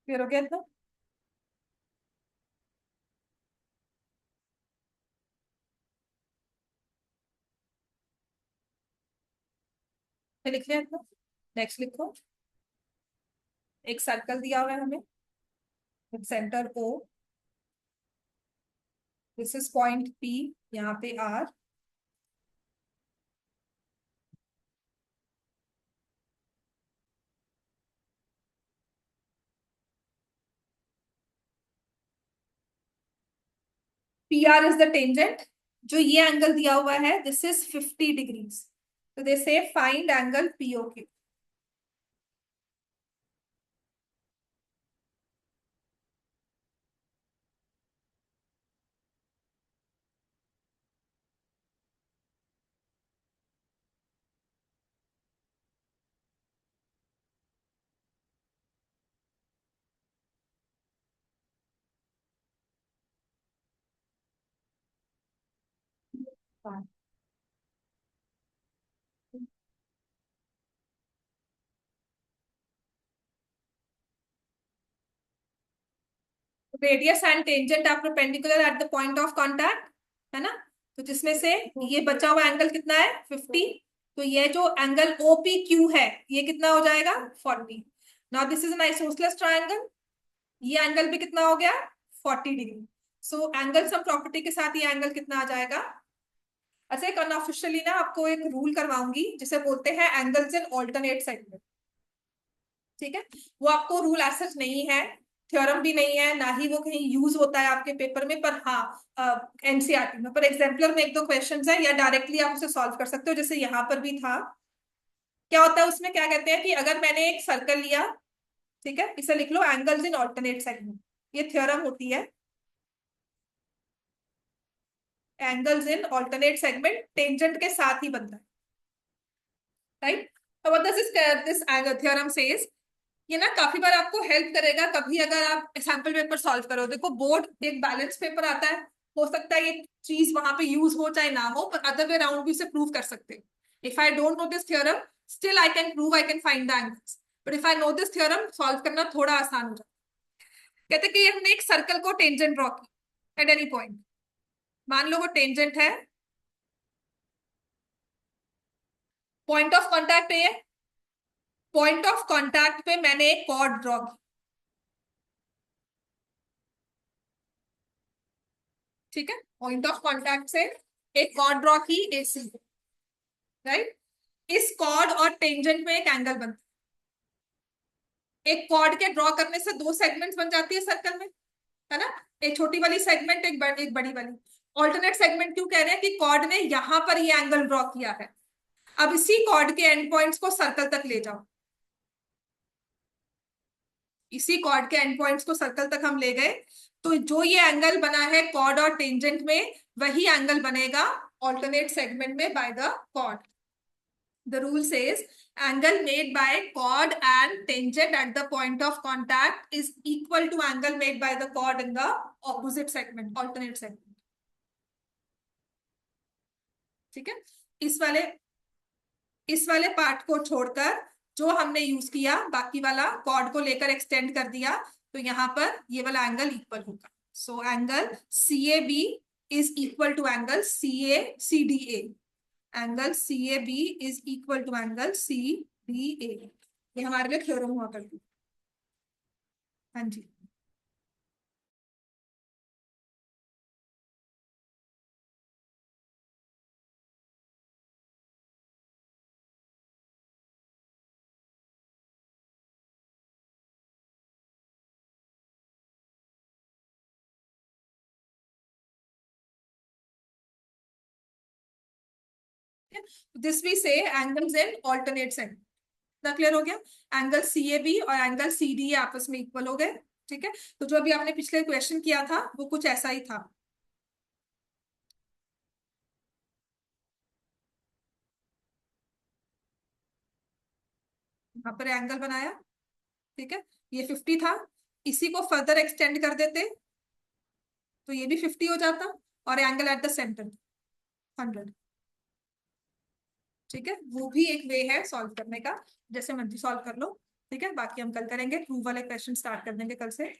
क्लियर हो गया इतना। फिर लिख लिया इतना। नेक्स्ट लिखो। एक सर्कल दिया हुआ है हमें, centre O, this is point P, यहाँ पे R. P R is the tangent. जो ये एंगल दिया हुआ है, दिस इज 50 डिग्रीज। तो they say find angle PO Q. Radius and tangent are perpendicular at the point of contact, है ना। तो जिसमें से ये बचा हुआ एंगल कितना है, 50। तो ये जो एंगल ओपी क्यू है, ये कितना हो जाएगा, 40। Now this is an isosceles triangle. ये एंगल भी कितना हो गया, 40 degree. So angle sum property के साथ ये एंगल कितना आ जाएगा। अच्छा, एक अनऑफिशियली ना आपको एक रूल करवाऊंगी, जिसे बोलते हैं एंगल्स इन ऑल्टरनेट सेगमेंट। ठीक है, वो आपको रूल एज सच नहीं है, थ्योरम भी नहीं है, ना ही वो कहीं यूज होता है आपके पेपर में, पर हाँ एनसीईआरटी में पर एग्जाम्पलर में एक दो क्वेश्चंस है, या डायरेक्टली आप उसे सॉल्व कर सकते हो, जैसे यहाँ पर भी था। क्या होता है उसमें, क्या कहते हैं कि अगर मैंने एक सर्कल लिया, ठीक है, इसे लिख लो एंगल्स इन ऑल्टरनेट सेगमेंट, ये थ्योरम होती है, angles in alternate segment tangent के साथ ही बनता है, राइट। तो what does this angle theorem says, ये ना काफी बार आपको हेल्प करेगा कभी अगर आप सैंपल पेपर सॉल्व करो। देखो बोर्ड एक बैलेंस पेपर आता है, हो सकता है ये चीज वहां पे यूज हो चाहे ना हो, पर अदर वे राउंड भी इसे प्रूव कर सकते हो। If I don't know this theorem, still I can prove, I can find the angles, but if I know this theorem solve करना थोड़ा आसान हो जाता है। कहते हैं कि हमने एक सर्कल को टेंजेंट ड्रॉ की एट एनी पॉइंट, मान लो वो टेंजेंट है, पॉइंट ऑफ कॉन्टैक्ट पे है, पॉइंट ऑफ कॉन्टैक्ट पे मैंने एक कॉर्ड ड्रॉ की, ठीक है, पॉइंट ऑफ कॉन्टैक्ट से एक कॉर्ड ड्रॉ की एसी, राइट। इस कॉर्ड और टेंजेंट में एक एंगल बनता है, एक कॉर्ड के ड्रॉ करने से दो सेगमेंट्स बन जाती है सर्कल में, है ना, एक छोटी वाली सेगमेंट, एक बड़ी वाली। ऑल्टरनेट सेगमेंट क्यों कह रहे हैं कि कॉर्ड ने यहां पर ये एंगल ड्रॉ किया है, अब इसी कॉर्ड के एंड पॉइंट्स को सर्कल तक ले जाओ, इसी कॉर्ड के एंड पॉइंट्स को सर्कल तक हम ले गए, तो जो ये एंगल बना है कॉर्ड और टेंजेंट में, वही एंगल बनेगा ऑल्टरनेट सेगमेंट में by the chord. The rule says angle made by chord and tangent at the point of contact is equal to angle made by the chord in the opposite segment, alternate segment. ठीक है, इस वाले इस वाले part को छोड़कर जो हमने यूज किया, बाकी वाला कॉर्ड को लेकर एक्सटेंड कर दिया, तो यहाँ पर ये वाला एंगल इक्वल होगा। So angle C A B is equal to angle C A C D A, angle C A B is equal to angle C D A, ये हमारे लिए थ्योरम हुआ करती है। हाँ जी। This we say angles in alternate segment, इतना clear हो गया। एंगल सी ए बी और एंगल सी डी आपस में इक्वल हो गए, ठीक है। तो जो अभी आपने पिछले क्वेश्चन किया था वो कुछ ऐसा ही था, यहाँ पर एंगल बनाया, ठीक है, ये 50 था, इसी को फर्दर एक्सटेंड कर देते तो ये भी 50 हो जाता, और एंगल एट द सेंटर 100, ठीक है। वो भी एक वे है सॉल्व करने का, जैसे मर्जी सॉल्व कर लो, ठीक है। बाकी हम कल करेंगे, प्रूफ वाले क्वेश्चन स्टार्ट कर देंगे कल से।